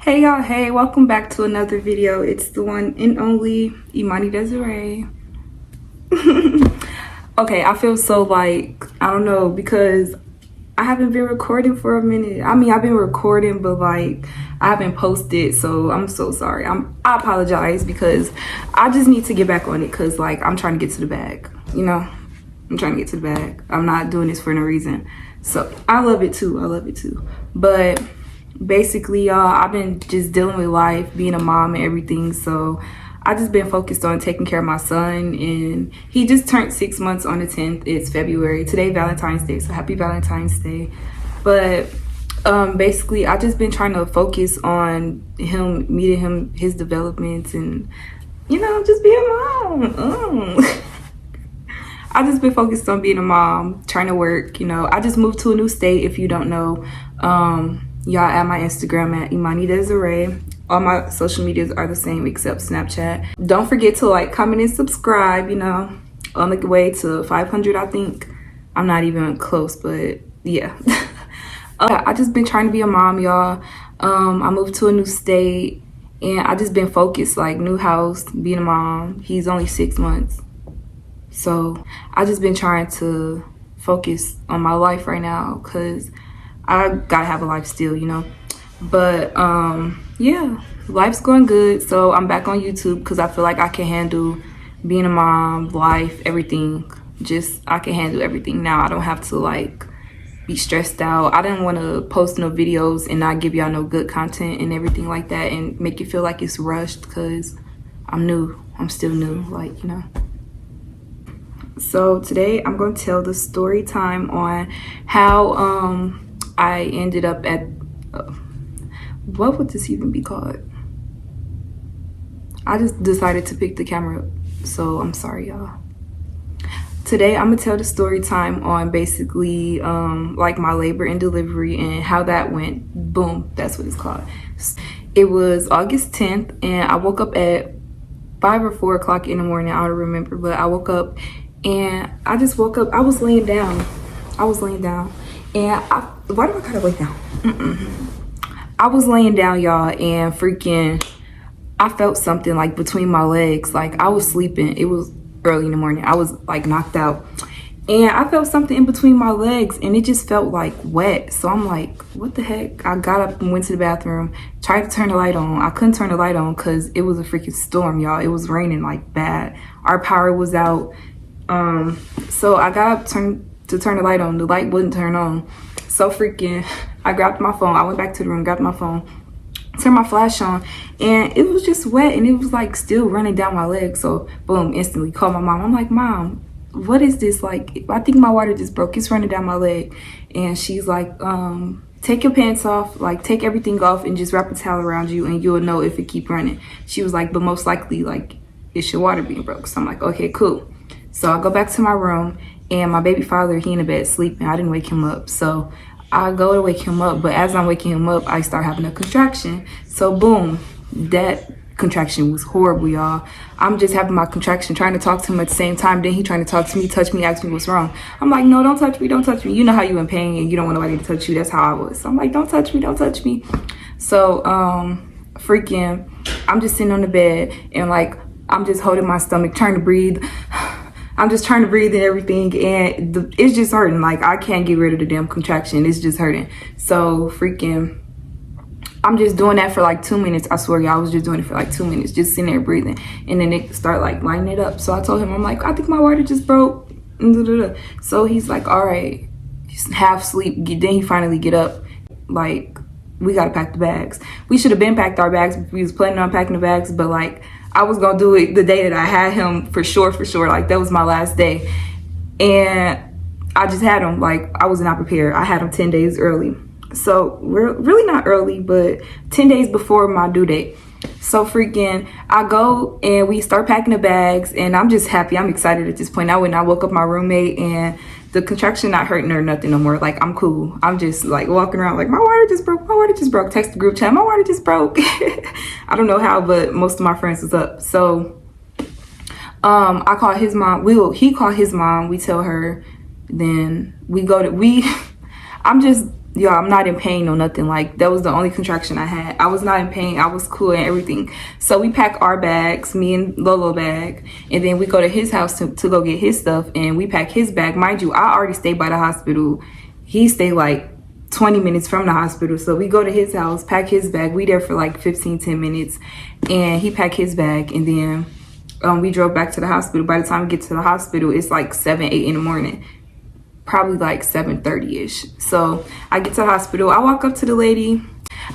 Hey y'all, hey, welcome back to another video. It's the one and only Imani Desiree. Okay, I feel so like, I don't know, because I haven't been recording for a minute. I mean, I've been recording, but like, I haven't posted, so I'm so sorry. I apologize because I just need to get back on it because like, I'm trying to get to the bag, you know? I'm trying to get to the bag. I'm not doing this for no reason. So, I love it too. But basically, y'all, I've been just dealing with life, being a mom and everything, so I just been focused on taking care of my son, and he just turned 6 months on the 10th. It's February. Today, Valentine's Day, so happy Valentine's Day. But basically, I just been trying to focus on him, meeting him, his developments, and, you know, just being a mom. I just been focused on being a mom, trying to work, you know. I just moved to a new state, if you don't know. Y'all at my Instagram at Imani Desiree. All my social medias are the same except Snapchat. Don't forget to like, comment, and subscribe, you know. On the way to 500, I think. I'm not even close, but yeah. I just been trying to be a mom, y'all. I moved to a new state, and I just been focused, like new house, being a mom. He's only 6 months. So I just been trying to focus on my life right now because I gotta have a life still, you know. But yeah, life's going good. So I'm back on YouTube because I feel like I can handle being a mom, life, everything. Just I can handle everything now. I don't have to like be stressed out. I didn't want to post no videos and not give y'all no good content and everything like that and make you feel like it's rushed because I'm new. I'm still new, like, you know. So today I'm going to tell the story time on how I ended up at what would this even be called? I just decided to pick the camera up, so I'm sorry, y'all. Today I'm gonna tell the story time on basically like my labor and delivery and how that went. Boom, that's what it's called. It was August 10th, and I woke up at 5 or 4 o'clock in the morning. I don't remember, but I woke up. And I just woke up. I was laying down. And why do I gotta lay down? I was laying down, y'all, and freaking, I felt something like between my legs. Like I was sleeping. It was early in the morning. I was like knocked out. And I felt something in between my legs, and it just felt like wet. So I'm like, what the heck? I got up and went to the bathroom, tried to turn the light on. I couldn't turn the light on because it was a freaking storm, y'all. It was raining like bad. Our power was out. So I got up to turn the light on. The light wouldn't turn on. So freaking, I grabbed my phone. I went back to the room, grabbed my phone, turned my flash on, and it was just wet, and it was like still running down my leg. So boom, instantly called my mom. I'm like, Mom, what is this? Like, I think my water just broke. It's running down my leg. And she's like, take your pants off, like take everything off and just wrap a towel around you and you'll know if it keep running. She was like, but most likely like it's your water being broke. So I'm like, okay, cool. So I go back to my room, and my baby father, he in the bed sleeping. I didn't wake him up. So I go to wake him up, but as I'm waking him up, I start having a contraction. So boom, that contraction was horrible, y'all. I'm just having my contraction, trying to talk to him at the same time. Then he trying to talk to me, touch me, ask me what's wrong. I'm like, no, don't touch me, don't touch me. You know how you in pain and you don't want nobody to touch you. That's how I was. So I'm like, don't touch me, don't touch me. So freaking, I'm just sitting on the bed, and like, I'm just holding my stomach, trying to breathe. I'm just trying to breathe and everything, and it's just hurting. Like, I can't get rid of the damn contraction. It's just hurting. So freaking, I'm just doing that for like 2 minutes. I swear, y'all, I was just doing it for like 2 minutes, just sitting there breathing. And then it start like lining it up. So I told him, I'm like, I think my water just broke. So he's like, all right, he's half asleep. Then he finally get up, like, we gotta pack the bags. We should have been packed our bags. We was planning on packing the bags, but like, I was gonna do it the day that I had him for sure. Like, that was my last day. And I just had him, like, I was not prepared. I had him 10 days early. So we're really not early, but 10 days before my due date. So freaking, I go and we start packing the bags, and I'm just happy. I'm excited at this point. I went and I woke up my roommate, and the contraction not hurting her nothing no more. Like, I'm cool. I'm just like walking around like, my water just broke. Text the group chat, my water just broke. I don't know how, but most of my friends was up. So I called his mom. He called his mom. We tell her. Then we go to I'm just y'all, I'm not in pain or nothing. Like, that was the only contraction I had. I was not in pain. I was cool and everything. So we pack our bags, me and Lolo bag, and then we go to his house to go get his stuff, and we pack his bag. Mind you, I already stayed by the hospital. He stayed like 20 minutes from the hospital. So we go to his house, pack his bag. We there for like 10 minutes, and he packed his bag, and then we drove back to the hospital. By the time we get to the hospital, it's like 7, 8 in the morning. Probably like 7:30ish. So I get to the hospital. I walk up to the lady.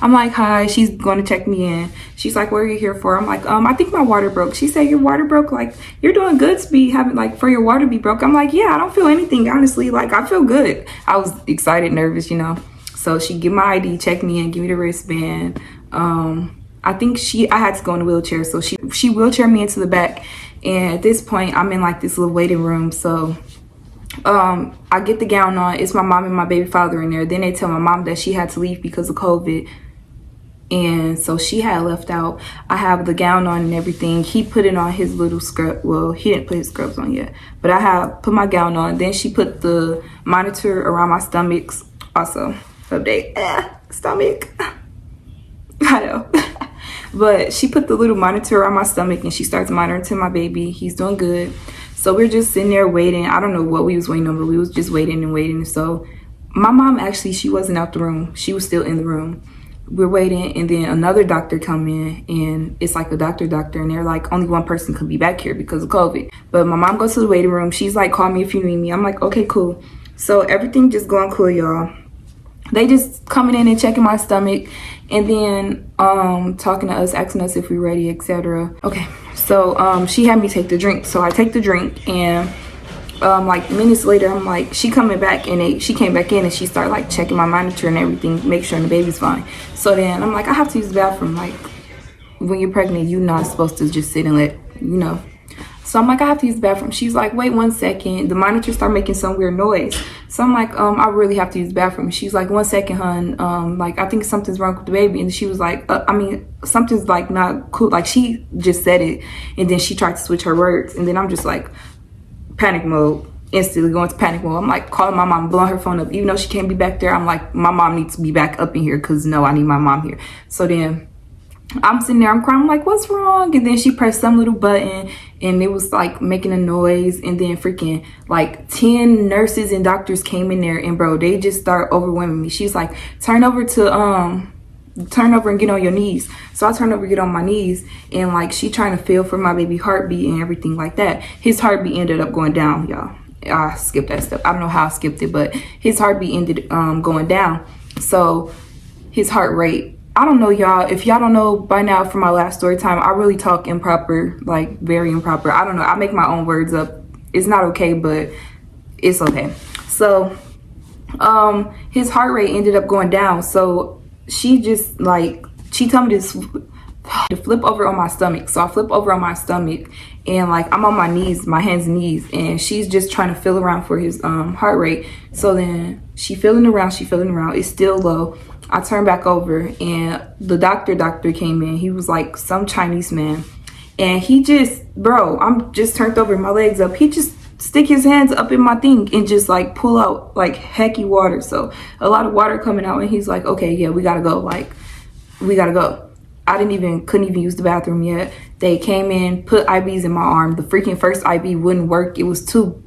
I'm like, hi. She's going to check me in. She's like, what are you here for? I'm like, I think my water broke. She said, your water broke? Like, you're doing good to be having, like, for your water to be broke. I'm like, yeah, I don't feel anything, honestly. Like, I feel good. I was excited, nervous, you know. So she give my ID, check me in, give me the wristband. I think I had to go in a wheelchair. So she wheelchair me into the back. And at this point, I'm in like this little waiting room. So I get the gown on. It's my mom and my baby father in there. Then they tell my mom that she had to leave because of COVID, and so she had left out. I have the gown on and everything. He put it on his little scrub. Well, he didn't put his scrubs on yet, but I have put my gown on. Then she put the monitor around my stomachs. Also, update, stomach. I know. But she put the little monitor around my stomach, and she starts monitoring my baby. He's doing good. So we're just sitting there waiting. I don't know what we was waiting on, but we was just waiting and waiting. So my mom, actually, she wasn't out the room. She was still in the room. We're waiting, and then another doctor come in, and it's like a doctor, and they're like, only one person could be back here because of COVID. But my mom goes to the waiting room. She's like, call me if you need me. I'm like, okay, cool. So everything just going cool, y'all. They just coming in and checking my stomach, and then talking to us, asking us if we're ready, etc. Okay, so she had me take the drink. So I take the drink, and like minutes later, I'm like, she coming back, and she came back in, and she started like checking my monitor and everything, make sure the baby's fine. So then I'm like, I have to use the bathroom. Like, when you're pregnant, you're not supposed to just sit and let, you know. So I'm like, I have to use the bathroom. She's like, wait 1 second. The monitor started making some weird noise. So I'm like, I really have to use the bathroom. She's like, 1 second, hun. Like, I think something's wrong with the baby. And she was like, something's like not cool. Like, she just said it, and then she tried to switch her words. And then I'm just like, panic mode, instantly going to panic mode. I'm like calling my mom, blowing her phone up. Even though she can't be back there, I'm like, my mom needs to be back up in here, because no, I need my mom here. So then I'm sitting there, I'm crying, I'm like, what's wrong? And then she pressed some little button, and it was like making a noise, and then freaking like 10 nurses and doctors came in there, and bro, they just start overwhelming me. She's like, turn over and get on your knees. So I turn over, get on my knees, and like she trying to feel for my baby heartbeat and everything like that. His heartbeat ended up going down, y'all. I skipped that step. I don't know how I skipped it, but his heartbeat ended going down. So his heart rate, I don't know, y'all. If y'all don't know by now from my last story time, I really talk improper, like very improper. I don't know. I make my own words up. It's not okay, but it's okay. So his heart rate ended up going down. So she just like, she told me to flip over on my stomach. So I flip over on my stomach, and like I'm on my knees, my hands and knees, and she's just trying to feel around for his heart rate. So then she feeling around, it's still low. I turned back over, and the doctor came in. He was like some Chinese man, and he just, bro, I'm just turned over, my legs up. He just stick his hands up in my thing and just like pull out like hecky water. So a lot of water coming out, and he's like, okay, yeah, we gotta go. Like, we gotta go. Couldn't even use the bathroom yet. They came in, put IVs in my arm. The freaking first IV wouldn't work. It was too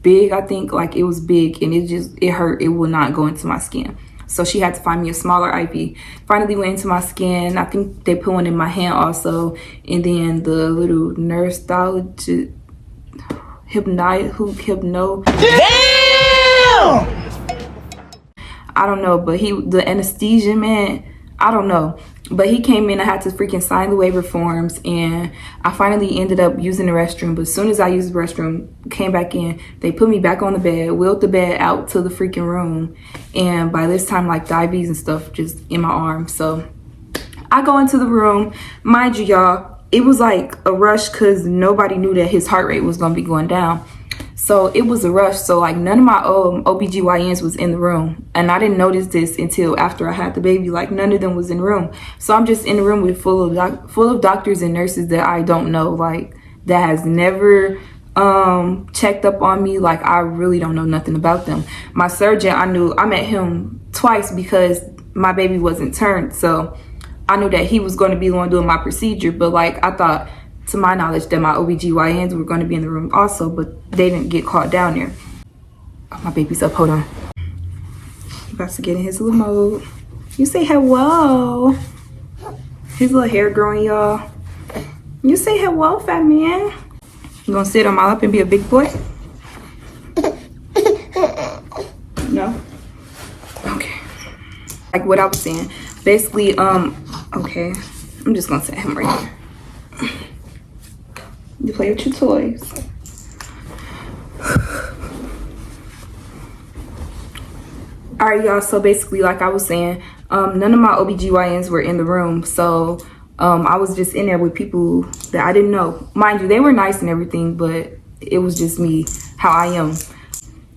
big, I think. Like, it was big, and it hurt. It would not go into my skin. So she had to find me a smaller IV. Finally went into my skin. I think they put one in my hand also. And then the little nurse Damn! I don't know, but the anesthesia man, I don't know. But he came in, I had to freaking sign the waiver forms, and I finally ended up using the restroom. But as soon as I used the restroom, came back in, they put me back on the bed, wheeled the bed out to the freaking room. And by this time, like, the IVs and stuff just in my arm. So I go into the room. Mind you, y'all, it was like a rush because nobody knew that his heart rate was going to be going down. So it was a rush. So like none of my OBGYNs was in the room. And I didn't notice this until after I had the baby. Like none of them was in the room. So I'm just in the room with full of doctors and nurses that I don't know. Like that has never checked up on me. Like I really don't know nothing about them. My surgeon, I met him twice because my baby wasn't turned. So I knew that he was going to be the one doing my procedure. But like, I thought, to my knowledge, that my OBGYNs were going to be in the room also, but they didn't get caught down there. Oh, my baby's up. Hold on. About to get in his little mode. You say hello. His little hair growing, y'all. You say hello, fat man. You gonna sit on my lap and be a big boy? No? Okay. Like what I was saying. Basically, okay. I'm just gonna set him right here. You play with your toys. Alright, y'all, so basically, like I was saying, none of my OBGYNs were in the room, so I was just in there with people that I didn't know. Mind you, they were nice and everything, but it was just me, how I am.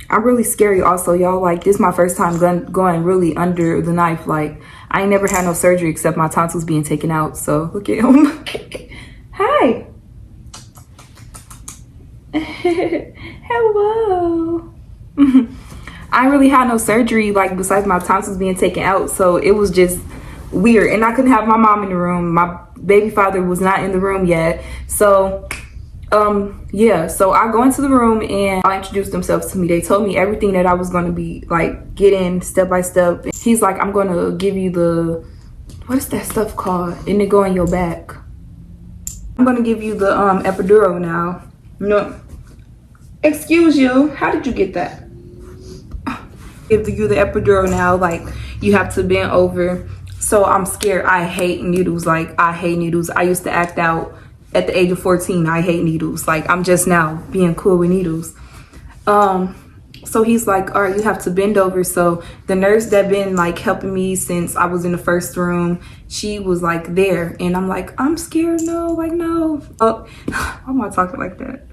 I'm really scary also, y'all. Like, this is my first time going really under the knife. Like, I ain't never had no surgery except my tonsils being taken out, so look at him. Hi. Hello. I ain't really had no surgery, like, besides my tonsils being taken out, so it was just weird. And I couldn't have my mom in the room. My baby father was not in the room yet. So, yeah. So I go into the room and I introduced themselves to me. They told me everything that I was going to be, like, getting step by step. He's like, I'm going to give you the, what's that stuff called? And it go in your back. I'm going to give you the epidural now. No. Excuse you. How did you get that? Give you the epidural now, like, you have to bend over. So I'm scared. I hate needles. Like, I hate needles. I used to act out at the age of 14. I hate needles. Like, I'm just now being cool with needles. So he's like, all right, you have to bend over. So the nurse that been like helping me since I was in the first room, she was like there, and I'm like, I'm scared. No, like, no. Oh, I'm not talking like that.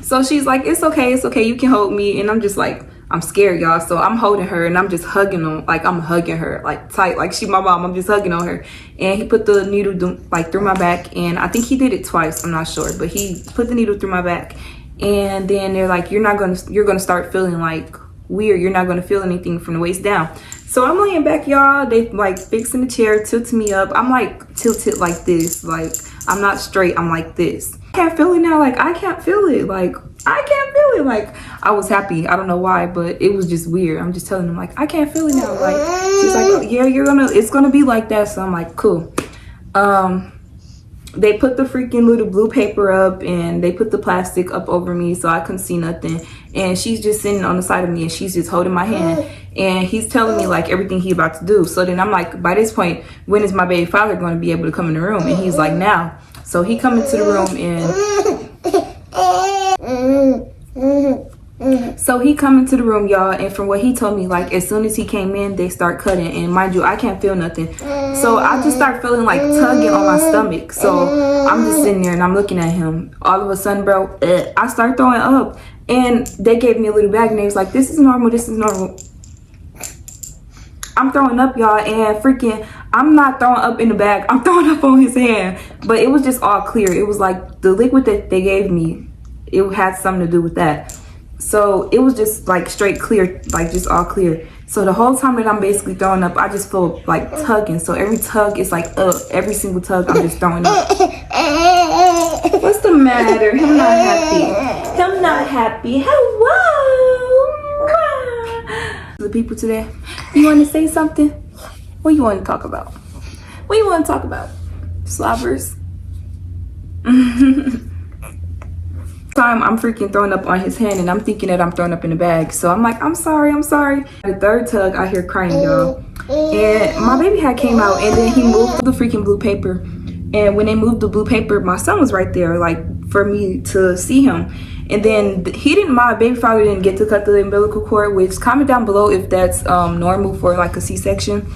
So she's like, it's okay, you can hold me. And I'm just like, I'm scared, y'all. So I'm holding her and I'm just hugging her. Like, I'm hugging her, like, tight. Like, she my mom. I'm just hugging on her. And he put the needle, like, through my back. And I think he did it twice. I'm not sure. But he put the needle through my back. And then they're like, you're going to start feeling, like, weird. You're not going to feel anything from the waist down. So I'm laying back, y'all. They, like, fixing the chair, tilting me up. I'm, like, tilted like this. Like, I'm not straight. I'm like this. I can't feel it now. Like, I can't feel it. Like, I can't feel it. Like, I was happy. I don't know why, but it was just weird. I'm just telling them, like, I can't feel it now. Like, she's like, oh, yeah, it's gonna be like that. So I'm like, cool. They put the freaking little blue paper up and they put the plastic up over me so I couldn't see nothing. And she's just sitting on the side of me and she's just holding my hand. And he's telling me, like, everything he about to do. So then I'm like, by this point, when is my baby father going to be able to come in the room? And he's like, now. So he come into the room y'all, and from what he told me, like, as soon as he came in, they start cutting. And mind you, I can't feel nothing. So I just start feeling like tugging on my stomach. So I'm just sitting there and I'm looking at him. All of a sudden, bro, I start throwing up. And they gave me a little bag and they was like, this is normal, this is normal. I'm throwing up, y'all, and freaking, I'm not throwing up in the bag. I'm throwing up on his hand. But it was just all clear. It was like the liquid that they gave me, it had something to do with that. So it was just like straight clear, like just all clear. So the whole time that I'm basically throwing up, I just feel like tugging. So every tug is like every single tug, I'm just throwing up. What's the matter? Him not happy. Him not happy. Hello. The people today, you want to say something? What you want to talk about? What you want to talk about? Slobbers. Time I'm freaking throwing up on his hand and I'm thinking that I'm throwing up in the bag. So I'm like, I'm sorry. The third tug, I hear crying, y'all. And my baby had came out and then he moved the freaking blue paper. And when they moved the blue paper, my son was right there, like, for me to see him. And then my baby father didn't get to cut the umbilical cord, which comment down below if that's normal for like a C-section.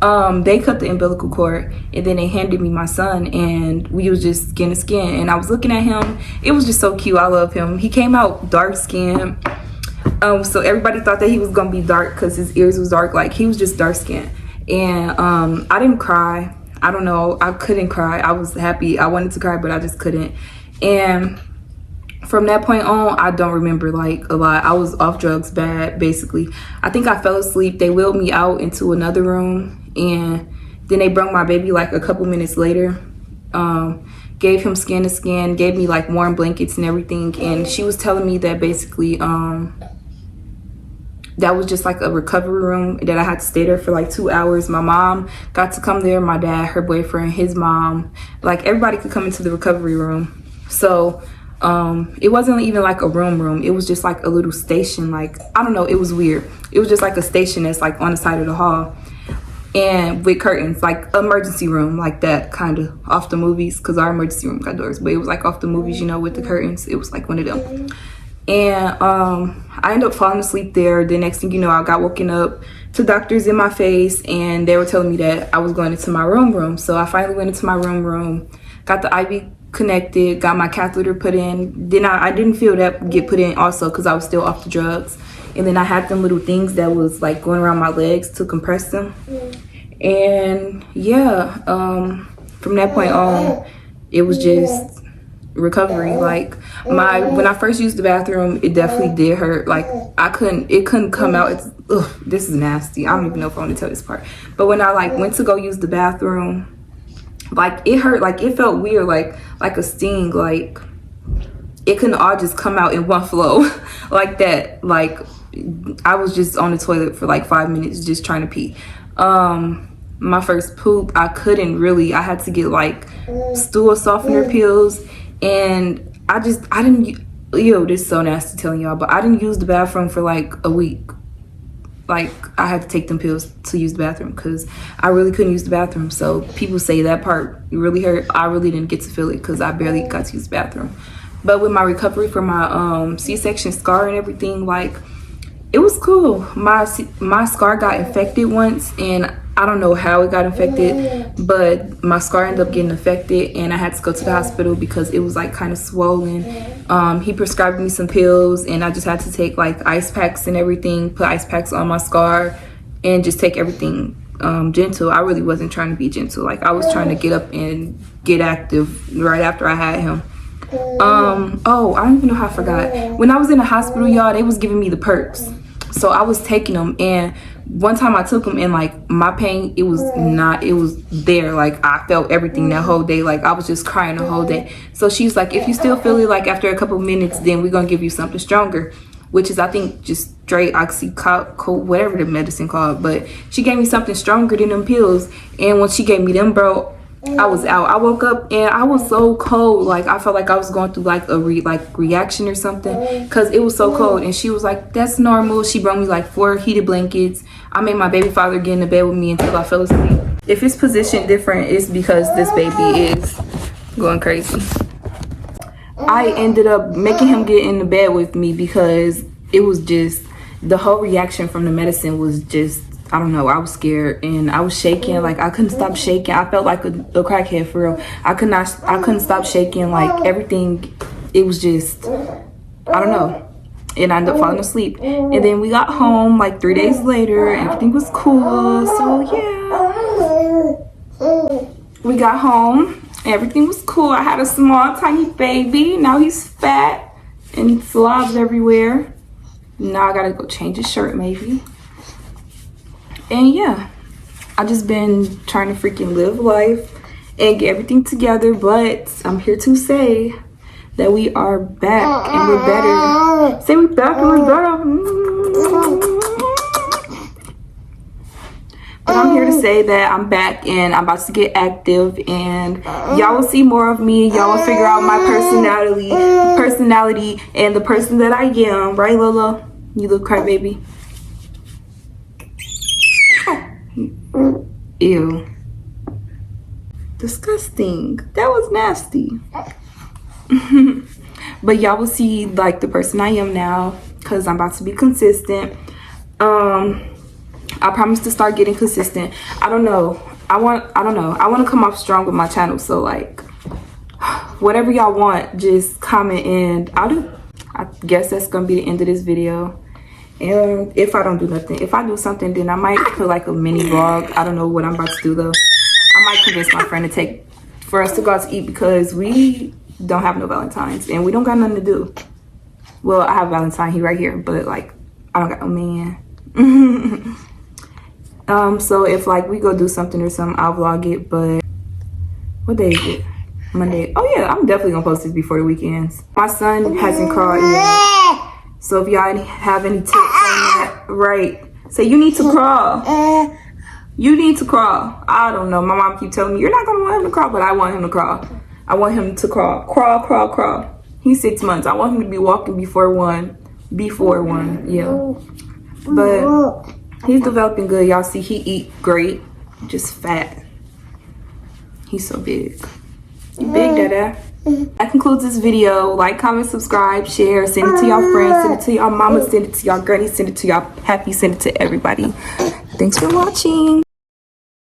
They cut the umbilical cord and then they handed me my son and we was just skin to skin and I was looking at him. It was just so cute. I love him. He came out dark skinned. So everybody thought that he was gonna be dark because his ears was dark. Like, he was just dark skinned. And I didn't cry. I don't know. I couldn't cry. I was happy. I wanted to cry, but I just couldn't. And from that point on, I don't remember like a lot. I was off drugs bad, basically. I think I fell asleep. They wheeled me out into another room, and then they brought my baby like a couple minutes later. Gave him skin to skin, gave me like warm blankets and everything. And she was telling me that basically that was just like a recovery room, that I had to stay there for like 2 hours. My mom got to come there, my dad, her boyfriend, his mom, like everybody could come into the recovery room. So it wasn't even like a room. It was just like a little station. Like, I don't know, it was weird. It was just like a station that's like on the side of the hall, and with curtains, like emergency room, like that, kind of off the movies, because our emergency room got doors, but it was like off the movies, you know, with the curtains. It was like one of them. And I ended up falling asleep there. The next thing you know, I got woken up to doctors in my face, and they were telling me that I was going into my room. So I finally went into my room, got the IV connected, got my catheter put in. Then I didn't feel that get put in also, because I was still off the drugs. And then I had them little things that was like going around my legs to compress them. And yeah, from that point on, it was just recovery. Like when I first used the bathroom, it definitely did hurt. Like it couldn't come out. This is nasty. I don't even know if I want to tell this part. But when I like went to go use the bathroom, like it hurt. Like it felt weird, like a sting. Like it couldn't all just come out in one flow like that. Like I was just on the toilet for like 5 minutes just trying to pee. My first poop, I had to get like stool softener pills, and I didn't, this is so nasty telling y'all, but I didn't use the bathroom for like a week. Like I had to take them pills to use the bathroom, because I really couldn't use the bathroom. So people say that part really hurt. I really didn't get to feel it, because I barely got to use the bathroom. But with my recovery from my C-section scar and everything, like it was cool. My scar got infected once, and I don't know how it got infected, but my scar ended up getting infected, and I had to go to the hospital because it was like kind of swollen. He prescribed me some pills, and I just had to take like ice packs and everything, put ice packs on my scar, and just take everything gentle. I really wasn't trying to be gentle. Like I was trying to get up and get active right after I had him. Oh, I don't even know how I forgot. When I was in the hospital, y'all, they was giving me the perks. So I was taking them, and one time I took them, and like my pain, it was there. Like I felt everything that whole day. Like I was just crying the whole day. So she's like, if you still feel it like after a couple minutes, then we're gonna give you something stronger, which is I think just straight oxycodone, whatever the medicine called. But she gave me something stronger than them pills, and when she gave me them, bro, I was out. I woke up and I was so cold. Like I felt like I was going through like a reaction or something, because it was so cold. And she was like, that's normal. She brought me like 4 heated blankets. I made my baby father get in the bed with me until I fell asleep. If it's positioned different, it's because this baby is going crazy. I ended up making him get in the bed with me because it was just, the whole reaction from the medicine was just, I don't know, I was scared and I was shaking. Like I couldn't stop shaking. I felt like a crackhead for real. I couldn't stop shaking. Like everything, it was just, I don't know. And I ended up falling asleep. And then we got home like 3 days later. Everything was cool. So yeah, we got home. Everything was cool. I had a small, tiny baby. Now he's fat and slobs everywhere. Now I gotta go change his shirt maybe. And yeah, I just been trying to freaking live life and get everything together. But I'm here to say that we are back and we're better. Say we're back and we're better. But I'm here to say that I'm back and I'm about to get active, and y'all will see more of me. Y'all will figure out my personality and the person that I am. Right, Lola? You little crybaby. Ew. Disgusting. That was nasty. But y'all will see like the person I am now, because I'm about to be consistent. I promise to start getting consistent. I don't know. I want to come off strong with my channel. So like whatever y'all want, just comment and I'll do. I guess that's gonna be the end of this video. And if I don't do nothing, if I do something, then I might put like a mini vlog. I don't know what I'm about to do though. I might convince my friend for us to go out to eat, because we don't have no Valentine's, and we don't got nothing to do. Well, I have Valentine, he right here, but like I don't got no man. So if like we go do something or something, I'll vlog it. But what day is it? Monday. Oh yeah, I'm definitely gonna post this before the weekends. My son hasn't crawled yet, so if y'all have any tips on that, right? So you need to crawl. You need to crawl. I don't know. My mom keep telling me you're not gonna want him to crawl, but I want him to crawl. I want him to crawl. Crawl, crawl, crawl. He's 6 months. I want him to be walking before one. Yeah. But he's developing good. Y'all see he eat great. Just fat. He's so big. You big, Dada. That concludes this video. Like, comment, subscribe, share, send it to y'all friends, send it to y'all mama, send it to y'all granny, send it to y'all happy, send it to everybody. Thanks for watching.